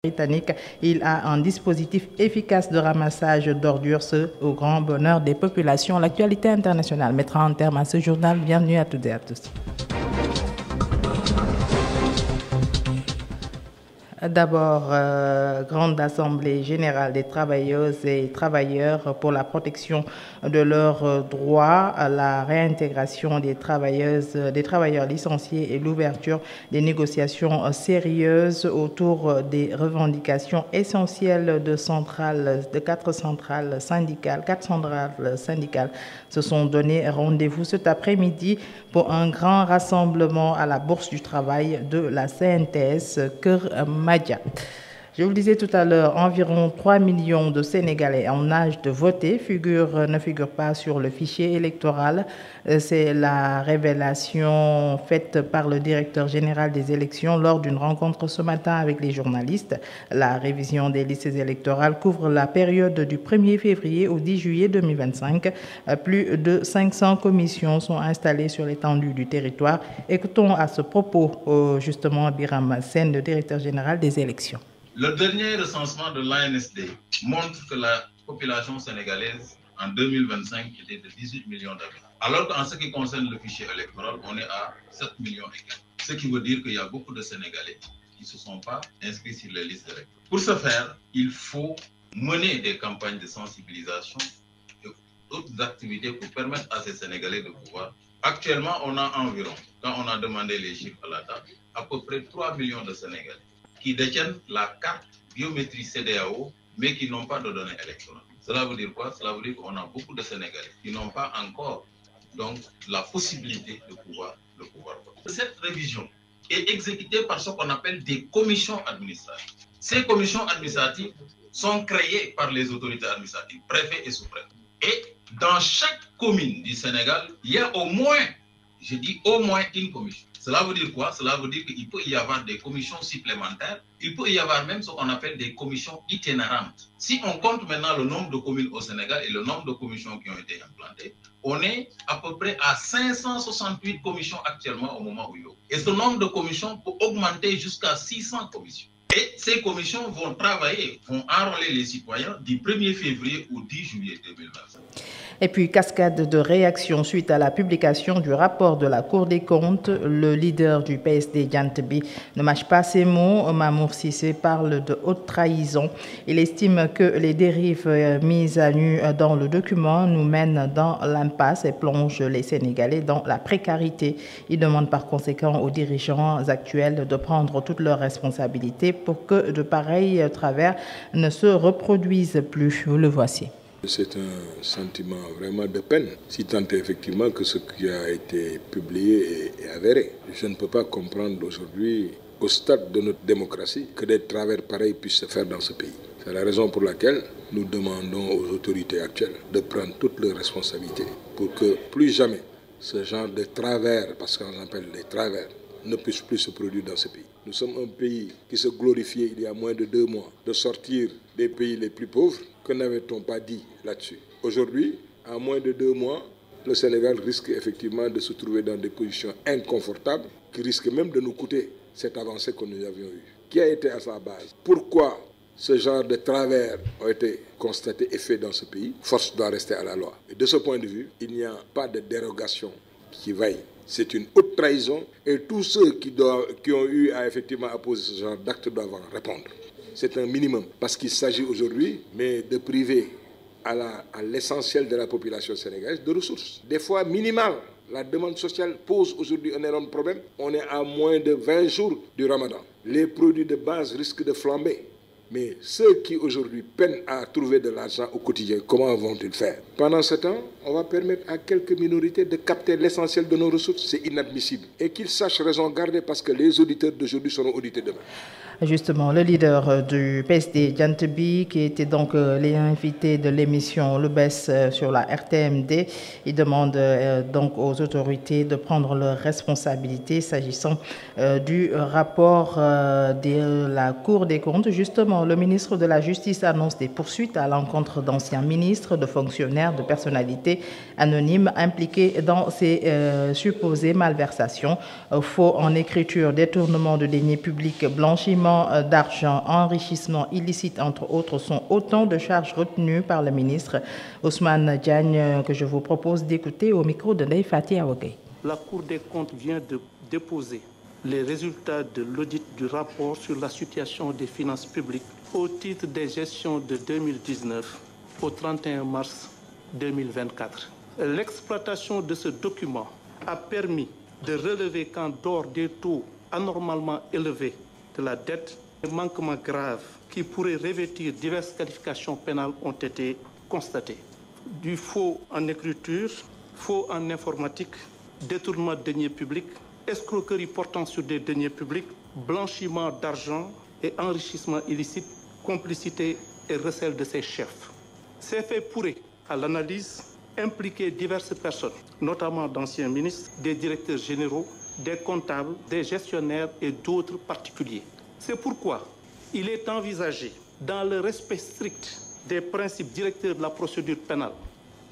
britannique, il a un dispositif efficace de ramassage d'ordures, ce au grand bonheur des populations. L'actualité internationale mettra un terme à ce journal. Bienvenue à toutes et à tous. D'abord, grande assemblée générale des travailleuses et travailleurs pour la protection de leurs droits, la réintégration des travailleurs licenciés et l'ouverture des négociations sérieuses autour des revendications essentielles de quatre centrales syndicales se sont donné rendez-vous cet après-midi pour un grand rassemblement à la Bourse du Travail de la CNTS Keur Madia. Je vous le disais tout à l'heure, environ 3 millions de Sénégalais en âge de voter ne figurent pas sur le fichier électoral. C'est la révélation faite par le directeur général des élections lors d'une rencontre ce matin avec les journalistes. La révision des listes électorales couvre la période du 1er février au 10 juillet 2025. Plus de 500 commissions sont installées sur l'étendue du territoire. Écoutons à ce propos justement Biram Sen, le directeur général des élections. Le dernier recensement de l'ANSD montre que la population sénégalaise en 2025 était de 18 millions d'habitants. Alors qu'en ce qui concerne le fichier électoral, on est à 7 millions et quelques. Ce qui veut dire qu'il y a beaucoup de Sénégalais qui ne se sont pas inscrits sur les listes électorales. Pour ce faire, il faut mener des campagnes de sensibilisation et d'autres activités pour permettre à ces Sénégalais de pouvoir. Actuellement, on a environ, quand on a demandé les chiffres à la table, à peu près 3 millions de Sénégalais qui détiennent la carte biométrie CEDEAO, mais qui n'ont pas de données électorales. Cela veut dire quoi? Cela veut dire qu'on a beaucoup de Sénégalais qui n'ont pas encore donc, la possibilité de pouvoir voter. Cette révision est exécutée par ce qu'on appelle des commissions administratives. Ces commissions administratives sont créées par les autorités administratives, préfets et sous-préfets. Et dans chaque commune du Sénégal, il y a au moins, je dis au moins une commission. Cela veut dire quoi? Cela veut dire qu'il peut y avoir des commissions supplémentaires. Il peut y avoir même ce qu'on appelle des commissions itinérantes. Si on compte maintenant le nombre de communes au Sénégal et le nombre de commissions qui ont été implantées, on est à peu près à 568 commissions actuellement au moment où il y a. Et ce nombre de commissions peut augmenter jusqu'à 600 commissions. Et ces commissions vont travailler, vont enrôler les citoyens du 1er février au 10 juillet 2025. Et puis, cascade de réactions suite à la publication du rapport de la Cour des comptes. Le leader du PSD, Diantebi, ne mâche pas ses mots. Mamour Cissé parle de haute trahison. Il estime que les dérives mises à nu dans le document nous mènent dans l'impasse et plongent les Sénégalais dans la précarité. Il demande par conséquent aux dirigeants actuels de prendre toutes leurs responsabilités pour que de pareils travers ne se reproduisent plus. Vous le voici. C'est un sentiment vraiment de peine, si tant est effectivement que ce qui a été publié est avéré. Je ne peux pas comprendre aujourd'hui, au stade de notre démocratie, que des travers pareils puissent se faire dans ce pays. C'est la raison pour laquelle nous demandons aux autorités actuelles de prendre toutes leurs responsabilités pour que plus jamais ce genre de travers, parce qu'on appelle des travers, ne puisse plus se produire dans ce pays. Nous sommes un pays qui se glorifiait il y a moins de 2 mois de sortir des pays les plus pauvres. Que n'avait-on pas dit là-dessus? Aujourd'hui, à moins de 2 mois, le Sénégal risque effectivement de se trouver dans des positions inconfortables qui risquent même de nous coûter cette avancée que nous avions eue. Qui a été à sa base? Pourquoi ce genre de travers ont été constatés et faits dans ce pays? Force doit rester à la loi. Et de ce point de vue, il n'y a pas de dérogation qui vaille. C'est une haute trahison et tous ceux qui ont eu à effectivement poser ce genre d'acte doivent en répondre. C'est un minimum parce qu'il s'agit aujourd'hui mais de priver à l'essentiel de la population sénégalaise de ressources. Des fois minimales. La demande sociale pose aujourd'hui un énorme problème. On est à moins de 20 jours du Ramadan. Les produits de base risquent de flamber. Mais ceux qui aujourd'hui peinent à trouver de l'argent au quotidien, comment vont-ils faire? Pendant ce temps, on va permettre à quelques minorités de capter l'essentiel de nos ressources. C'est inadmissible. Et qu'ils sachent raison garder parce que les auditeurs d'aujourd'hui seront audités demain. Justement, le leader du PSD, Diantebi, qui était donc l'invité de l'émission Le Bess sur la RTMD, il demande donc aux autorités de prendre leurs responsabilités s'agissant du rapport de la Cour des comptes. Justement, le ministre de la Justice annonce des poursuites à l'encontre d'anciens ministres, de fonctionnaires, de personnalités anonymes impliquées dans ces supposées malversations. Faux en écriture, détournement de deniers publics, blanchiment blanchiment d'argent, enrichissement illicite, entre autres, sont autant de charges retenues par le ministre Ousmane Diagne, que je vous propose d'écouter au micro de Ndeye Fati Awagay. La Cour des comptes vient de déposer les résultats de l'audit du rapport sur la situation des finances publiques au titre des gestions de 2019 au 31 mars 2024. L'exploitation de ce document a permis de relever qu'en dehors des taux anormalement élevés de la dette, des manquements graves qui pourraient revêtir diverses qualifications pénales ont été constatés. Du faux en écriture, faux en informatique, détournement de deniers publics, escroquerie portant sur des deniers publics, blanchiment d'argent et enrichissement illicite, complicité et recel de ses chefs. Ces faits pourraient, à l'analyse, impliquer diverses personnes, notamment d'anciens ministres, des directeurs généraux, des comptables, des gestionnaires et d'autres particuliers. C'est pourquoi il est envisagé, dans le respect strict des principes directeurs de la procédure pénale,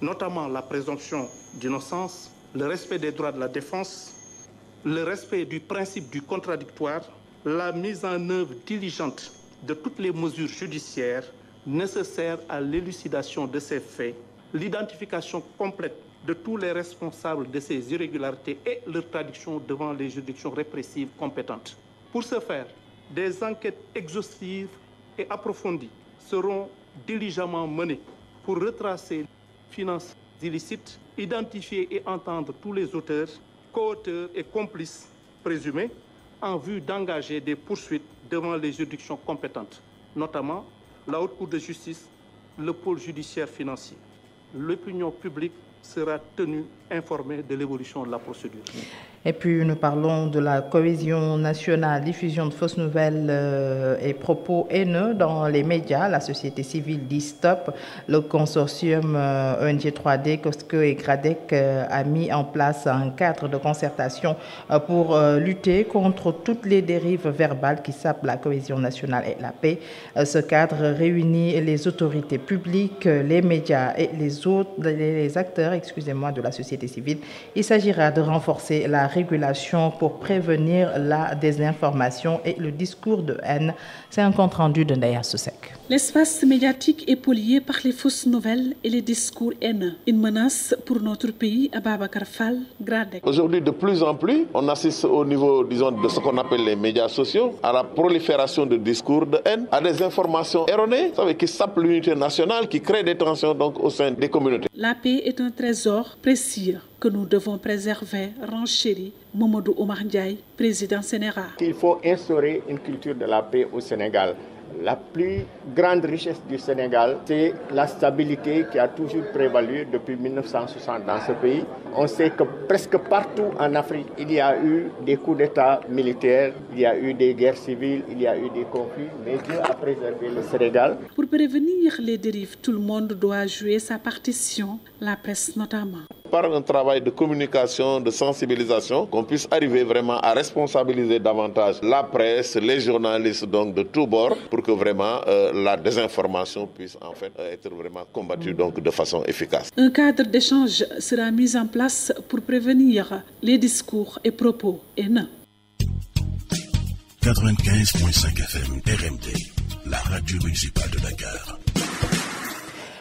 notamment la présomption d'innocence, le respect des droits de la défense, le respect du principe du contradictoire, la mise en œuvre diligente de toutes les mesures judiciaires nécessaires à l'élucidation de ces faits, l'identification complète de tous les responsables de ces irrégularités et leur traduction devant les juridictions répressives compétentes. Pour ce faire, des enquêtes exhaustives et approfondies seront diligemment menées pour retracer les finances illicites, identifier et entendre tous les auteurs, co-auteurs et complices présumés en vue d'engager des poursuites devant les juridictions compétentes, notamment la Haute Cour de justice, le pôle judiciaire financier. L'opinion publique sera tenue informée de l'évolution de la procédure. Et puis nous parlons de la cohésion nationale, diffusion de fausses nouvelles et propos haineux dans les médias. La société civile dit stop. Le consortium ONG 3D, COSCE et GRADEC a mis en place un cadre de concertation pour lutter contre toutes les dérives verbales qui sapent la cohésion nationale et la paix. Ce cadre réunit les autorités publiques, les médias et les acteurs de la société civile. Il s'agira de renforcer la régulation pour prévenir la désinformation et le discours de haine. C'est un compte-rendu de Ndaya Soucek. L'espace médiatique est pollué par les fausses nouvelles et les discours haineux. Une menace pour notre pays, Ababacar Fall, GRADEC. Aujourd'hui, de plus en plus, on assiste au niveau, disons, de ce qu'on appelle les médias sociaux, à la prolifération de discours de haine, à des informations erronées, qui sapent l'unité nationale, qui créent des tensions donc, au sein des communautés. La paix est un trésor précieux que nous devons préserver, renchérit Mamadou Oumar Ndiaye, président Sénégal. Il faut instaurer une culture de la paix au Sénégal. La plus grande richesse du Sénégal, c'est la stabilité qui a toujours prévalu depuis 1960 dans ce pays. On sait que presque partout en Afrique, il y a eu des coups d'État militaires, il y a eu des guerres civiles, il y a eu des conflits, mais Dieu a préservé le Sénégal. Pour prévenir les dérives, tout le monde doit jouer sa partition, la presse notamment. Par un travail de communication, de sensibilisation, qu'on puisse arriver vraiment à responsabiliser davantage la presse, les journalistes donc de tous bords, pour que vraiment la désinformation puisse en fait être vraiment combattue donc de façon efficace. Un cadre d'échange sera mis en place pour prévenir les discours et propos haineux. 95.5 FM RMD, la radio municipale de Dakar.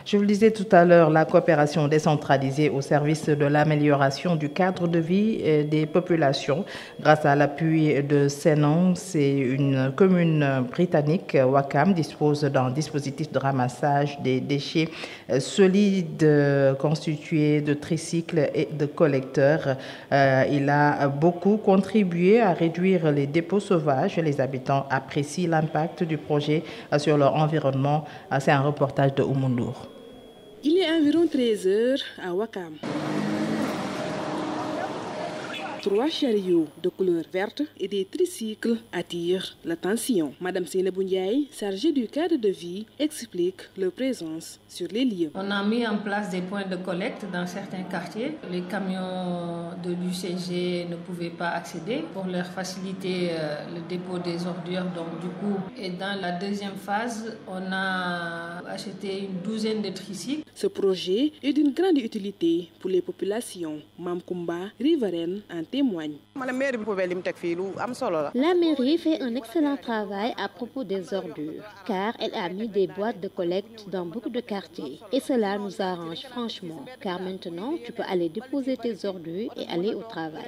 Je vous le disais tout à l'heure, la coopération décentralisée au service de l'amélioration du cadre de vie des populations. Grâce à l'appui de Senon, c'est une commune britannique, Wakam, dispose d'un dispositif de ramassage des déchets solides constitués de tricycles et de collecteurs. Il a beaucoup contribué à réduire les dépôts sauvages. Les habitants apprécient l'impact du projet sur leur environnement. C'est un reportage de Oumoundour. Il est environ 13 heures à Wakam. 3 chariots de couleur verte et des tricycles attirent l'attention. Madame Seynabou Ndiaye, chargée du cadre de vie, explique leur présence sur les lieux. On a mis en place des points de collecte dans certains quartiers. Les camions de l'UCG ne pouvaient pas accéder pour leur faciliter le dépôt des ordures. Donc, du coup, et dans la deuxième phase, on a acheté une douzaine de tricycles. Ce projet est d'une grande utilité pour les populations Mamkoumba, riveraines, en témoigne. La mairie fait un excellent travail à propos des ordures, car elle a mis des boîtes de collecte dans beaucoup de quartiers. Et cela nous arrange franchement, car maintenant tu peux aller déposer tes ordures et aller au travail.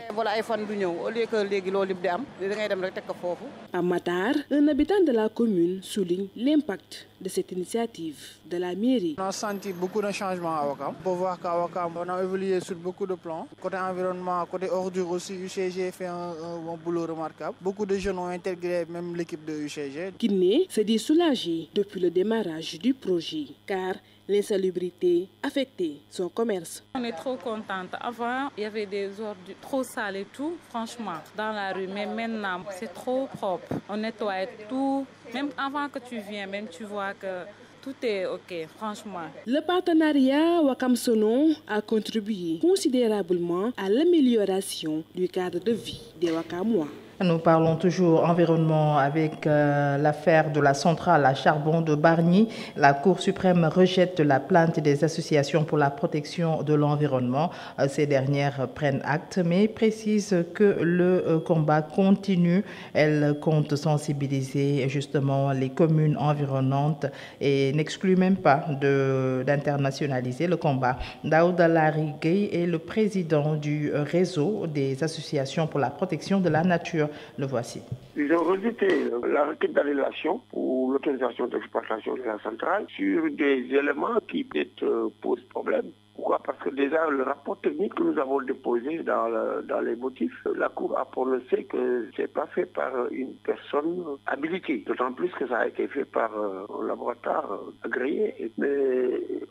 À Matar, un habitant de la commune souligne l'impact de cette initiative de la mairie. On a senti beaucoup de changements à Ouakam. Pour voir qu'à Ouakam, on a évolué sur beaucoup de plans. Côté environnement, côté ordures aussi, UCG fait un bon boulot remarquable. Beaucoup de jeunes ont intégré même l'équipe de UCG. Kiné s'est dit soulagé depuis le démarrage du projet, car l'insalubrité affectait son commerce. On est trop contente. Avant, il y avait des ordures trop sales et tout, franchement, dans la rue. Mais maintenant, c'est trop propre. On nettoie tout. Même avant que tu viennes, même tu vois que tout est OK, franchement. Le partenariat Ouakam Sonon a contribué considérablement à l'amélioration du cadre de vie des Ouakamois. Nous parlons toujours environnement avec l'affaire de la centrale à charbon de Bargny. La Cour suprême rejette la plainte des associations pour la protection de l'environnement. Ces dernières prennent acte, mais précisent que le combat continue. Elles comptent sensibiliser justement les communes environnantes et n'excluent même pas d'internationaliser le combat. Daouda Larigué est le président du réseau des associations pour la protection de la nature. Le voici. Ils ont rejeté la requête d'annulation pour l'autorisation d'exploitation de la centrale sur des éléments qui peut-être posent problème. Pourquoi? Parce que déjà, le rapport technique que nous avons déposé dans les motifs, la Cour a prononcé que ce n'est pas fait par une personne habilitée. D'autant plus que ça a été fait par un laboratoire agréé. Mais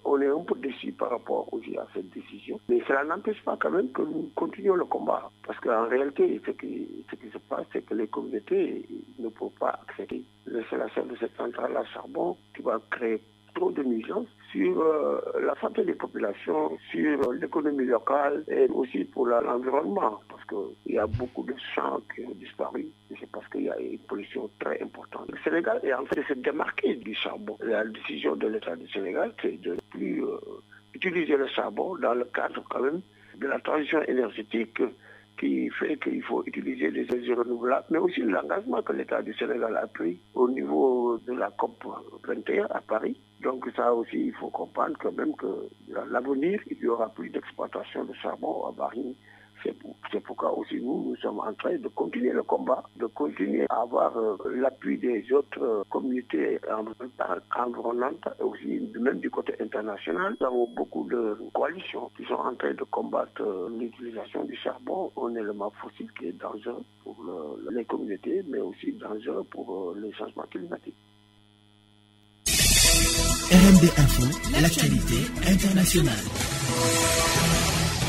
on est un peu déçus par rapport aussi à cette décision. Mais cela n'empêche pas quand même que nous continuons le combat. Parce qu'en réalité, ce qui se passe, c'est que les communautés ne peuvent pas accepter l'installation de cette centrale à charbon qui va créer trop de nuisances sur la santé des populations, sur l'économie locale et aussi pour l'environnement. Parce qu'il y a beaucoup de champs qui ont disparu. C'est parce qu'il y a une pollution très importante. Le Sénégal est en train de se démarquer du charbon. La décision de l'État du Sénégal, c'est de ne plus utiliser le charbon dans le cadre quand même de la transition énergétique qui fait qu'il faut utiliser des énergies renouvelables, mais aussi l'engagement que l'État du Sénégal a pris au niveau de la COP 21 à Paris. Donc ça aussi, il faut comprendre quand même que dans l'avenir, il n'y aura plus d'exploitation de charbon à Bargny. C'est pourquoi aussi nous sommes en train de continuer le combat, de continuer à avoir l'appui des autres communautés environnantes et aussi même du côté international. Nous avons beaucoup de coalitions qui sont en train de combattre l'utilisation du charbon, un élément fossile qui est dangereux pour les communautés, mais aussi dangereux pour les changements climatiques. RMD Info, l'actualité internationale.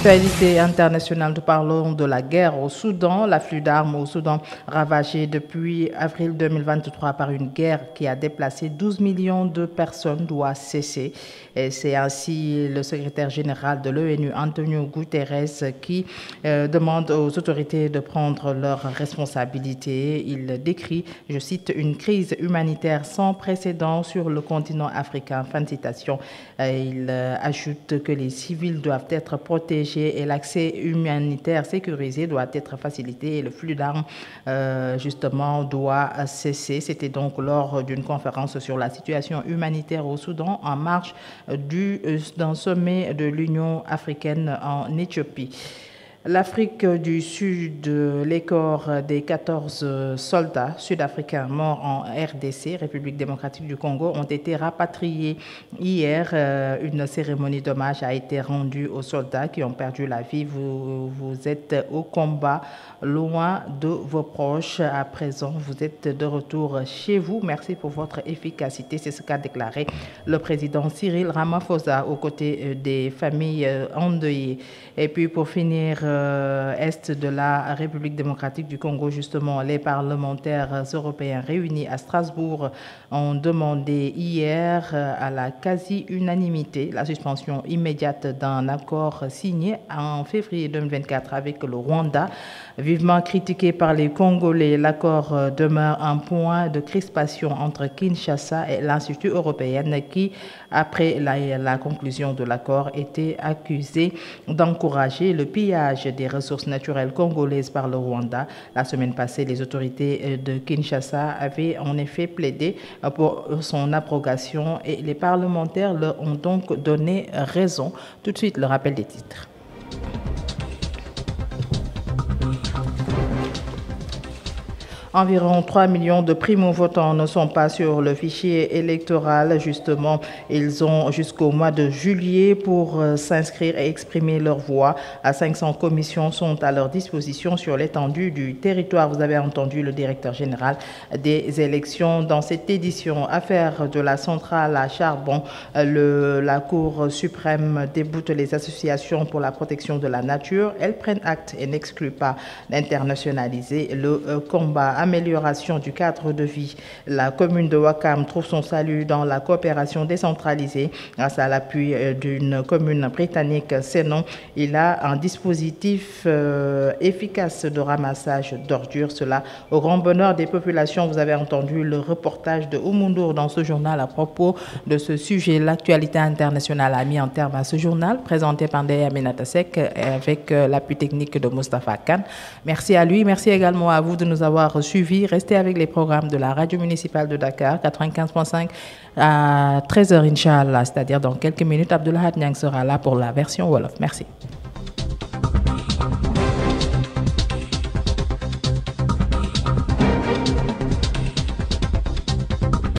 Actualité internationale, nous parlons de la guerre au Soudan. L'afflux d'armes au Soudan ravagé depuis avril 2023 par une guerre qui a déplacé 12 millions de personnes doit cesser. Et c'est ainsi le secrétaire général de l'ONU, Antonio Guterres, qui demande aux autorités de prendre leurs responsabilités. Il décrit, je cite, une crise humanitaire sans précédent sur le continent africain. Fin de citation. Il ajoute que les civils doivent être protégés et l'accès humanitaire sécurisé doit être facilité et le flux d'armes justement doit cesser. C'était donc lors d'une conférence sur la situation humanitaire au Soudan en marge d'un sommet de l'Union africaine en Éthiopie. L'Afrique du Sud, les corps des 14 soldats sud-africains morts en RDC, République démocratique du Congo, ont été rapatriés hier. Une cérémonie d'hommage a été rendue aux soldats qui ont perdu la vie. Vous êtes au combat, loin de vos proches. À présent, vous êtes de retour chez vous. Merci pour votre efficacité. C'est ce qu'a déclaré le président Cyril Ramaphosa aux côtés des familles endeuillées. Et puis pour finir, est de la République démocratique du Congo, justement, les parlementaires européens réunis à Strasbourg ont demandé hier à la quasi-unanimité la suspension immédiate d'un accord signé en février 2024 avec le Rwanda. Vivement critiqué par les Congolais, l'accord demeure un point de crispation entre Kinshasa et l'Institut européen qui, après la conclusion de l'accord, était accusé d'encourager le pillage ramassage des ressources naturelles congolaises par le Rwanda. La semaine passée, les autorités de Kinshasa avaient en effet plaidé pour son abrogation et les parlementaires leur ont donc donné raison. Tout de suite, le rappel des titres. Environ 3 millions de primo-votants ne sont pas sur le fichier électoral. Justement, ils ont jusqu'au mois de juillet pour s'inscrire et exprimer leur voix. 500 commissions sont à leur disposition sur l'étendue du territoire. Vous avez entendu le directeur général des élections dans cette édition. Affaire de la centrale à charbon, la Cour suprême déboute les associations pour la protection de la nature. Elles prennent acte et n'excluent pas d'internationaliser le combat. Amélioration du cadre de vie. La commune de Ouakam trouve son salut dans la coopération décentralisée grâce à l'appui d'une commune britannique. Sinon, il a un dispositif efficace de ramassage d'ordures. Cela au grand bonheur des populations. Vous avez entendu le reportage de Oumundour dans ce journal à propos de ce sujet. L'actualité internationale a mis en terme à ce journal présenté par Ndeye Aminata Seck avec l'appui technique de Moustapha Kane. Merci à lui. Merci également à vous de nous avoir suivi. Restez avec les programmes de la radio municipale de Dakar, 95.5 à 13h, Inch'Allah, c'est-à-dire dans quelques minutes. Abdoulaye Niang sera là pour la version Wolof. Merci.